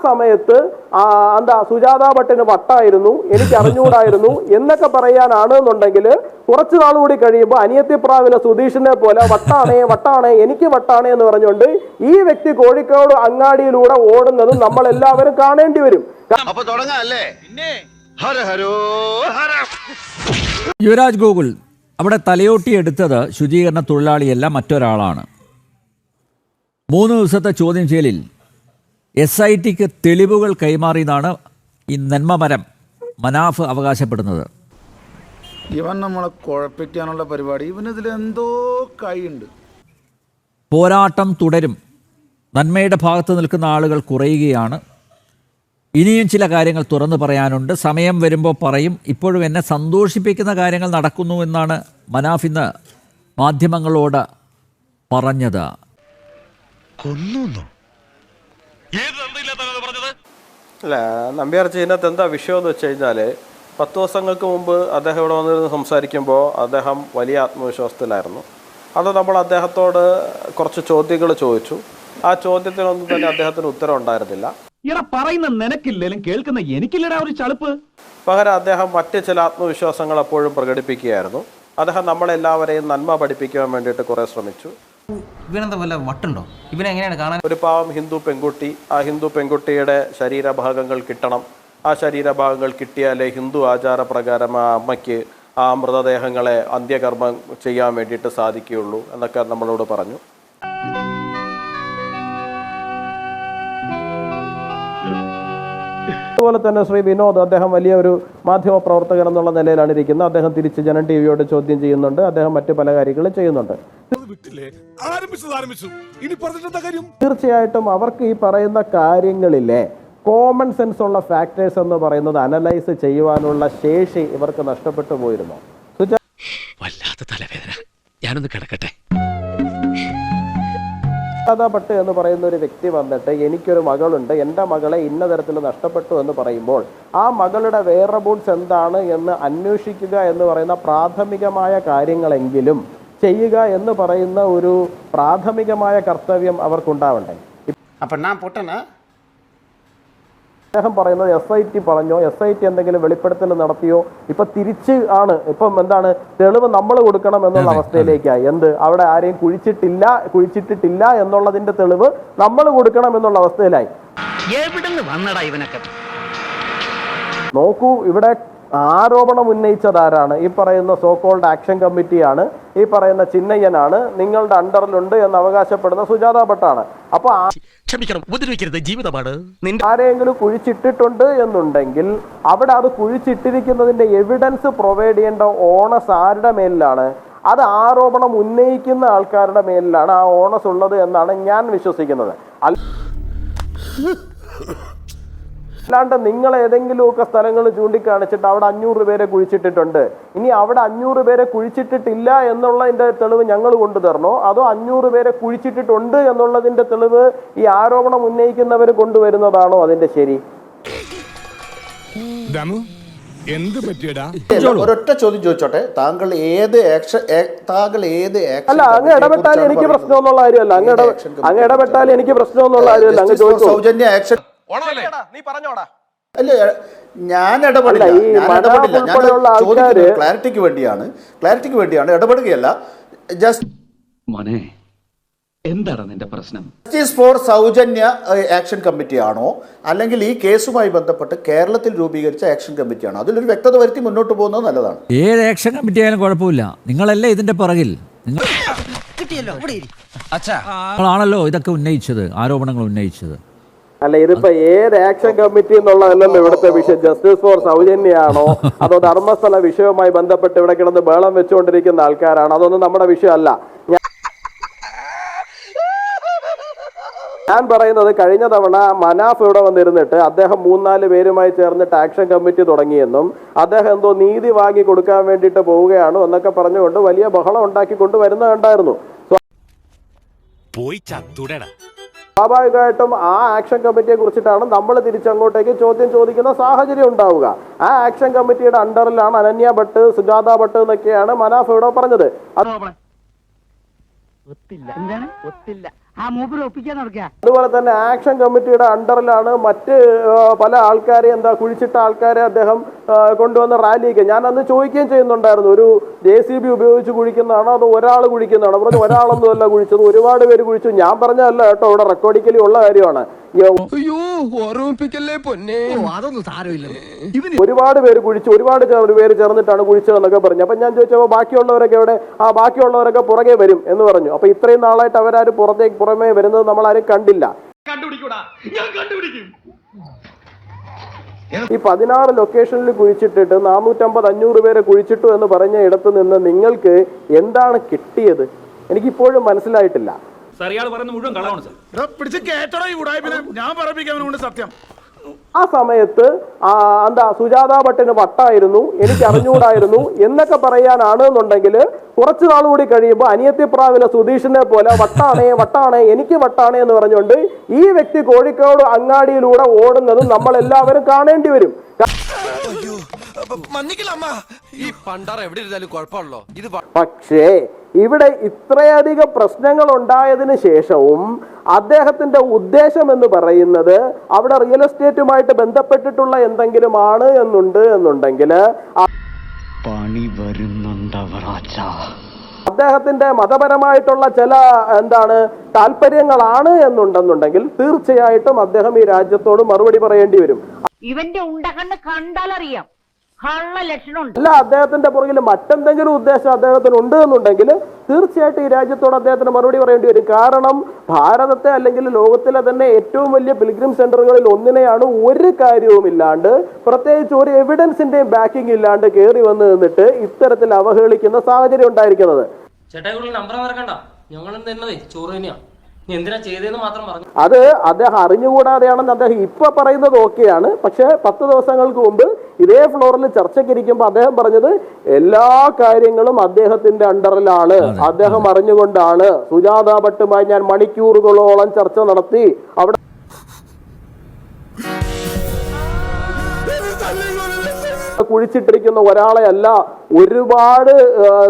സമയത്ത് എന്താ സുജാത ഭട്ടിന് വട്ടായിരുന്നു, എനിക്ക് അറിഞ്ഞുകൂടായിരുന്നു എന്നൊക്കെ പറയാനാണ് എന്നുണ്ടെങ്കിൽ കുറച്ചു നാൾ കൂടി കഴിയുമ്പോൾ അനിയത്തിപ്രാവിലെ സുധീഷിനെ പോലെ വട്ടാണേ എനിക്ക് വട്ടാണേ എന്ന് പറഞ്ഞുകൊണ്ട് ഈ വ്യക്തി കോഴിക്കോട് അങ്ങാടിയിലൂടെ ഓടുന്നതും നമ്മൾ എല്ലാവരും കാണേണ്ടി വരും. യുവരാജ് ഗോകുൽ, അവിടെ തലയോട്ടി എടുത്തത് ശുചീകരണ തൊഴിലാളിയല്ല, മറ്റൊരാളാണ്. 3 ദിവസത്തെ ചോദ്യം ചെയ്യലിൽ SITക്ക് തെളിവുകൾ കൈമാറിയതാണ് ഈ നന്മമരം മനാഫ് അവകാശപ്പെടുന്നത്. ഇവൻ നമ്മളെ കുഴപ്പിക്കാനുള്ള പരിപാടി, ഇവനിതിൽ എന്തോ കൈയുണ്ട്. പോരാട്ടം തുടരും. നന്മയുടെ ഭാഗത്ത് നിൽക്കുന്ന ആളുകൾ കുറയുകയാണ്. ഇനിയും ചില കാര്യങ്ങൾ തുറന്നു പറയാനുണ്ട്. സമയം വരുമ്പോൾ പറയും. ഇപ്പോഴും എന്നെ സന്തോഷിപ്പിക്കുന്ന കാര്യങ്ങൾ നടക്കുന്നു എന്നാണ് മനാഫ് ഇന്ന് മാധ്യമങ്ങളോട് പറഞ്ഞത്. അല്ല, നമ്പ്യാർ ചെയ്യുന്നത് എന്താ വിഷയം എന്ന് വെച്ച് കഴിഞ്ഞാൽ 10 ദിവസങ്ങൾക്ക് മുമ്പ് അദ്ദേഹം ഇവിടെ വന്നിരുന്ന് സംസാരിക്കുമ്പോൾ അദ്ദേഹം വലിയ ആത്മവിശ്വാസത്തിലായിരുന്നു. അത് നമ്മൾ അദ്ദേഹത്തോട് കുറച്ച് ചോദ്യങ്ങൾ ചോദിച്ചു. ആ ചോദ്യത്തിനൊന്നും തന്നെ അദ്ദേഹത്തിന് ഉത്തരം ഉണ്ടായിരുന്നില്ല. പറയുന്ന നിനക്കില്ലേലും കേൾക്കുന്ന എനിക്കില്ലടാ ഒരു ചളുപ്പ്. പകരം അദ്ദേഹം മറ്റ് ചില ആത്മവിശ്വാസങ്ങൾ എപ്പോഴും പ്രകടിപ്പിക്കുകയായിരുന്നു. അദ്ദേഹം നമ്മളെല്ലാവരെയും നന്മ പഠിപ്പിക്കാൻ വേണ്ടിയിട്ട് കുറെ ശ്രമിച്ചു. ഇവനെന്താ വല്ല വട്ടുണ്ടോ? ഇവനെങ്ങനെയാണ് കാണാൻ? ഒരു പാവം ഹിന്ദു പെൺകുട്ടി, ആ ഹിന്ദു പെൺകുട്ടിയുടെ ശരീരഭാഗങ്ങൾ കിട്ടണം. ആ ശരീരഭാഗങ്ങൾ കിട്ടിയാലേ ഹിന്ദു ആചാരപ്രകാരം ആ അമ്മയ്ക്ക് ആ മൃതദേഹങ്ങളെ അന്ത്യകർമ്മം ചെയ്യാൻ വേണ്ടിയിട്ട് സാധിക്കുകയുള്ളൂ എന്നൊക്കെ നമ്മളോട് പറഞ്ഞു. അതുപോലെ തന്നെ ശ്രീ വിനോദ്, അദ്ദേഹം വലിയ ഒരു മാധ്യമ പ്രവർത്തകൻ എന്നുള്ള നിലയിലാണ് ഇരിക്കുന്നത്. അദ്ദേഹം തിരിച്ച് ജനം ടിവിയോട് ചോദ്യം ചെയ്യുന്നുണ്ട്. അദ്ദേഹം മറ്റു പല കാര്യങ്ങളും ചെയ്യുന്നുണ്ട്. തീർച്ചയായിട്ടും അവർക്ക് ഈ പറയുന്ന കാര്യങ്ങളിലെ കോമൺ സെൻസ് ഉള്ള ഫാക്ടേഴ്സ് എന്ന് പറയുന്നത് അനലൈസ് ചെയ്യുവാനുള്ള ശേഷി ഇവർക്ക് നഷ്ടപ്പെട്ടു പോയിരുന്നു. വല്ലാത്ത തലവേദന, ഞാനൊന്ന് കിടക്കട്ടെ. സുജാത ഭട്ട് എന്ന് പറയുന്ന ഒരു വ്യക്തി വന്നിട്ട് എനിക്കൊരു മകളുണ്ട്, എൻ്റെ മകളെ ഇന്ന തരത്തിൽ നഷ്ടപ്പെട്ടു എന്ന് പറയുമ്പോൾ ആ മകളുടെ വേറബിൾസ് എന്താണ് എന്ന് അന്വേഷിക്കുക എന്ന് പറയുന്ന പ്രാഥമികമായ കാര്യങ്ങളെങ്കിലും ചെയ്യുക എന്ന് പറയുന്ന ഒരു പ്രാഥമികമായ കർത്തവ്യം അവർക്കുണ്ടാവണ്ടേ. അദ്ദേഹം പറയുന്നത് SIT പറഞ്ഞോ, SIT എന്തെങ്കിലും വെളിപ്പെടുത്തൽ നടത്തിയോ, ഇപ്പൊ തിരിച്ച് ആണ് ഇപ്പം എന്താണ് തെളിവ് നമ്മൾ കൊടുക്കണം എന്നുള്ള അവസ്ഥയിലേക്കായി. എന്ത് അവിടെ ആരെയും കുഴിച്ചിട്ടിട്ടില്ല എന്നുള്ളതിന്റെ തെളിവ് നമ്മൾ കൊടുക്കണം എന്നുള്ള അവസ്ഥയിലായി. നോക്കൂ, ഇവിടെ ആരോപണം ഉന്നയിച്ചതാരാണ്? ഈ പറയുന്ന സോകോൾഡ് ആക്ഷൻ കമ്മിറ്റിയാണ്, ഈ പറയുന്ന ചിന്നയ്യനാണ്, നിങ്ങളുടെ അണ്ടറിലുണ്ട് എന്ന് അവകാശപ്പെടുന്ന സുജാത ഭട്ടാണ്. അപ്പൊ ആരെങ്കിലും കുഴിച്ചിട്ടിട്ടുണ്ട് എന്നുണ്ടെങ്കിൽ അവിടെ അത് കുഴിച്ചിട്ടിരിക്കുന്നതിന്റെ എവിഡൻസ് പ്രൊവൈഡ് ചെയ്യേണ്ട ഓണസ് ആരുടെ മേലിലാണ്? അത് ആരോപണം ഉന്നയിക്കുന്ന ആൾക്കാരുടെ മേലിലാണ് ആ ഓണസ് ഉള്ളത് എന്നാണ് ഞാൻ വിശ്വസിക്കുന്നത്. അല്ലാണ്ട് നിങ്ങൾ ഏതെങ്കിലുമൊക്കെ സ്ഥലങ്ങൾ ചൂണ്ടിക്കാണിച്ചിട്ട് അവിടെ 500 പേരെ കുഴിച്ചിട്ടിട്ടുണ്ട്, ഇനി അവിടെ 500 പേരെ കുഴിച്ചിട്ടിട്ടില്ല എന്നുള്ളതിന്റെ തെളിവ് ഞങ്ങൾ കൊണ്ടുതരണോ, അതോ 500 പേരെ കുഴിച്ചിട്ടിട്ടുണ്ട് എന്നുള്ളതിന്റെ തെളിവ് ഈ ആരോപണം ഉന്നയിക്കുന്നവർ കൊണ്ടുവരുന്നതാണോ അതിന്റെ ശരി? ഒരൊറ്റ ചോദ്യം ചോദിച്ചോട്ടെ, താങ്കൾ ഏത് അല്ല, അങ്ങ് ഇടപെട്ടാൽ എനിക്ക് പ്രശ്നമൊന്നുള്ള കാര്യമല്ല. അങ്ങ് ഇടപെട്ടാൽ എനിക്ക് പ്രശ്നമൊന്നുള്ള കാര്യമല്ല. അങ്ങ് ചോദിച്ചു സൗജന്യ ആക്ഷൻ നീ പറഞ്ഞോടാ. അല്ല, ഞാൻ ഇടപെടില്ല. ക്ലാരിറ്റിക്ക് വേണ്ടിയാണ് ഇടപെടുകയല്ല. ജസ്റ്റ് മോനെ, എന്താണ് നിന്റെ പ്രശ്നം? ജസ്റ്റിസ് ഫോർ സൗജന്യ ആക്ഷൻ കമ്മിറ്റി ആണോ, അല്ലെങ്കിൽ ഈ കേസുമായി ബന്ധപ്പെട്ട് കേരളത്തിൽ രൂപീകരിച്ച ആക്ഷൻ കമ്മിറ്റിയാണോ? അതിലൊരു വ്യക്തത വരുത്തി മുന്നോട്ട് പോകുന്നത് നല്ലതാണ്. ഏത് ആക്ഷൻ കമ്മിറ്റി ആയാലും കുഴപ്പമില്ല. നിങ്ങളല്ലേ ഇതിന്റെ പിറകിൽ, നിങ്ങളാണല്ലോ ഇതൊക്കെ ഉന്നയിച്ചത്, ആരോപണങ്ങൾ ഉന്നയിച്ചത്. അല്ല, ഇതിപ്പോ ഏത് ആക്ഷൻ കമ്മിറ്റി എന്നുള്ളതല്ലല്ലോ ഇവിടുത്തെ വിഷയം. ജസ്റ്റിസ് ഫോർ സൗജന്യാണോ അതോ ധർമ്മസ്ഥല വിഷയവുമായി ബന്ധപ്പെട്ട് ഇവിടെ കിടന്ന് ബേളം വെച്ചുകൊണ്ടിരിക്കുന്ന ആൾക്കാരാണ്? അതൊന്നും നമ്മുടെ വിഷയമല്ല. ഞാൻ പറയുന്നത്, കഴിഞ്ഞ തവണ മനാഫ് ഇവിടെ വന്നിരുന്നിട്ട് അദ്ദേഹം 3-4 പേരുമായി ചേർന്നിട്ട് ആക്ഷൻ കമ്മിറ്റി തുടങ്ങിയെന്നും അദ്ദേഹം എന്തോ നീതി വാങ്ങി കൊടുക്കാൻ വേണ്ടിയിട്ട് പോവുകയാണോ എന്നൊക്കെ പറഞ്ഞുകൊണ്ട് വലിയ ബഹളം ഉണ്ടാക്കിക്കൊണ്ട് വരുന്നത് കണ്ടായിരുന്നു. സ്വാഭാവികമായിട്ടും ആ ആക്ഷൻ കമ്മിറ്റിയെ കുറിച്ചിട്ടാണ് നമ്മൾ തിരിച്ചങ്ങോട്ടേക്ക് ചോദ്യം ചോദിക്കുന്ന സാഹചര്യം ഉണ്ടാവുക. ആ ആക്ഷൻ കമ്മിറ്റിയുടെ അണ്ടറിലാണ് അനന്യ ഭട്ട്, സുജാത ഭട്ട് എന്നൊക്കെയാണ് മനാഫ് ഇവിടെ പറഞ്ഞത്. അതുപോലെ തന്നെ ആക്ഷൻ കമ്മിറ്റിയുടെ അണ്ടറിലാണ് മറ്റ് പല ആൾക്കാരെ കുഴിച്ചിട്ട ആൾക്കാരെ അദ്ദേഹം കൊണ്ടുവന്ന് റാലിക്ക്. ഞാൻ അന്ന് ചോദിക്കുകയും ചെയ്യുന്നുണ്ടായിരുന്നു, ഒരു JCB ഉപയോഗിച്ച് കുഴിക്കുന്നതാണോ അതോ ഒരാൾ കുഴിക്കുന്നതാണോ? പറഞ്ഞു ഒരാളൊന്നും അല്ല കുഴിച്ചത്, ഒരുപാട് പേര് കുഴിച്ചു. ഞാൻ പറഞ്ഞതല്ല കേട്ടോ, ഇവിടെ റെക്കോർഡിക്കലി ഉള്ള കാര്യമാണ്. ഒരുപാട് പേര് കുഴിച്ചു, ഒരുപാട് പേര് ചേർന്നിട്ടാണ് കുഴിച്ചതെന്നൊക്കെ പറഞ്ഞു. അപ്പൊ ഞാൻ ചോദിച്ചപ്പോൾ ബാക്കിയുള്ളവരൊക്കെ എവിടെ? ബാക്കിയുള്ളവരൊക്കെ പുറകെ വരും എന്ന് പറഞ്ഞു. അപ്പൊ ഇത്രയും നാളായിട്ട് അവരാരും പുറമേ വരുന്നത് നമ്മൾ ആരും കണ്ടില്ല. ഈ 16 ലൊക്കേഷനിൽ കുഴിച്ചിട്ടിട്ട് 450-500 പേരെ കുഴിച്ചിട്ടു എന്ന് പറഞ്ഞ ഇടത്ത് നിന്ന് നിങ്ങൾക്ക് എന്താണ് കിട്ടിയത്? എനിക്കിപ്പോഴും മനസ്സിലായിട്ടില്ല. ആ സമയത്ത് സുജാത ഭട്ടിന് വട്ടായിരുന്നു, എനിക്ക് അറിഞ്ഞുകൂടായിരുന്നു എന്നൊക്കെ പറയാനാണ് എന്നുണ്ടെങ്കിൽ കുറച്ചു നാൾ കൂടി കഴിയുമ്പോൾ അനിയത്തിപ്രാവിലെ സുധീഷിനെ പോലെ വട്ടാണേ എനിക്ക് വട്ടാണേ എന്ന് പറഞ്ഞുകൊണ്ട് ഈ വ്യക്തി കോഴിക്കോട് അങ്ങാടിയിലൂടെ ഓടുന്നതും നമ്മൾ എല്ലാവരും കാണേണ്ടി വരും. പക്ഷേ ഇവിടെ ഇത്രയധികം പ്രശ്നങ്ങൾ ഉണ്ടായതിനു ശേഷവും അദ്ദേഹത്തിന്റെ ഉദ്ദേശം എന്ന് പറയുന്നത് അവിടെ റിയൽ എസ്റ്റേറ്റുമായിട്ട് ബന്ധപ്പെട്ടിട്ടുള്ള എന്തെങ്കിലും ആണ് എന്നുണ്ടെങ്കിൽ അദ്ദേഹത്തിന്റെ മതപരമായിട്ടുള്ള ചില താല്പര്യങ്ങളാണ് എന്നുണ്ടെന്നുണ്ടെങ്കിൽ തീർച്ചയായിട്ടും അദ്ദേഹം ഈ രാജ്യത്തോട് മറുപടി പറയേണ്ടി വരും. ഇവന്റെ ഉണ്ടകണ്ണ് കണ്ടാലറിയാം അല്ല, അദ്ദേഹത്തിന്റെ പുറകിൽ മറ്റെന്തെങ്കിലും ഉദ്ദേശം അദ്ദേഹത്തിന് ഉണ്ട് എന്നുണ്ടെങ്കിൽ തീർച്ചയായിട്ടും ഈ രാജ്യത്തോട് അദ്ദേഹത്തിന് മറുപടി പറയേണ്ടി വരും. കാരണം ഭാരതത്തെ അല്ലെങ്കിൽ ലോകത്തിലെ തന്നെ ഏറ്റവും വലിയ പിൽഗ്രിം സെന്ററുകളിൽ ഒന്നിനെയാണ് ഒരു കാര്യവുമില്ലാണ്ട്, പ്രത്യേകിച്ച് ഒരു എവിഡൻസിന്റെയും ബാക്കിംഗ് ഇല്ലാണ്ട് കയറി വന്ന് നിന്നിട്ട് ഇത്തരത്തിൽ അവഹേളിക്കുന്ന സാഹചര്യം ഉണ്ടായിരിക്കുന്നത്. അത് അദ്ദേഹം അറിഞ്ഞുകൂടാതെയാണെന്ന് അദ്ദേഹം ഇപ്പൊ പറയുന്നത് ഓക്കെയാണ്. പക്ഷെ 10 ദിവസങ്ങൾക്ക് മുമ്പ് ഇതേ ഫ്ലോറിൽ ചർച്ചയ്ക്കിരിക്കുമ്പോൾ അദ്ദേഹം പറഞ്ഞത് എല്ലാ കാര്യങ്ങളും അദ്ദേഹത്തിന്റെ അണ്ടറിലാണ്, അദ്ദേഹം അറിഞ്ഞുകൊണ്ടാണ്. സുജാത ഭട്ടുമായി ഞാൻ മണിക്കൂറുകളോളം ചർച്ച നടത്തി. അവിടെ കുഴിച്ചിട്ടിരിക്കുന്ന ഒരാളെ അല്ല, ഒരുപാട്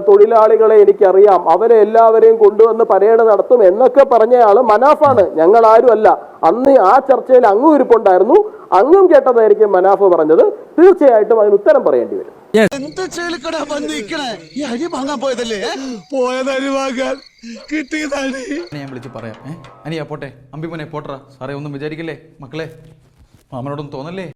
തൊഴിലാളികളെ എനിക്കറിയാം, അവരെ എല്ലാവരെയും കൊണ്ടുവന്ന് പരേഡ് നടത്തും എന്നൊക്കെ പറഞ്ഞയാള് മനാഫാണ്, ഞങ്ങൾ ആരും അല്ല. അന്ന് ആ ചർച്ചയിൽ അങ്ങും ഇരിപ്പുണ്ടായിരുന്നു, അങ്ങും കേട്ടതായിരിക്കും മനാഫ് പറഞ്ഞത്. തീർച്ചയായിട്ടും അതിന് ഉത്തരം പറയേണ്ടി വരും. ഞാൻ വിളിച്ച് പറയാം. അനിയാ പോട്ടെ, അമ്പിമനെ പോട്ടറ സാറേ, ഒന്നും വിചാരിക്കില്ലേ മക്കളെ, മാമനോടൊന്നും തോന്നല്ലേ.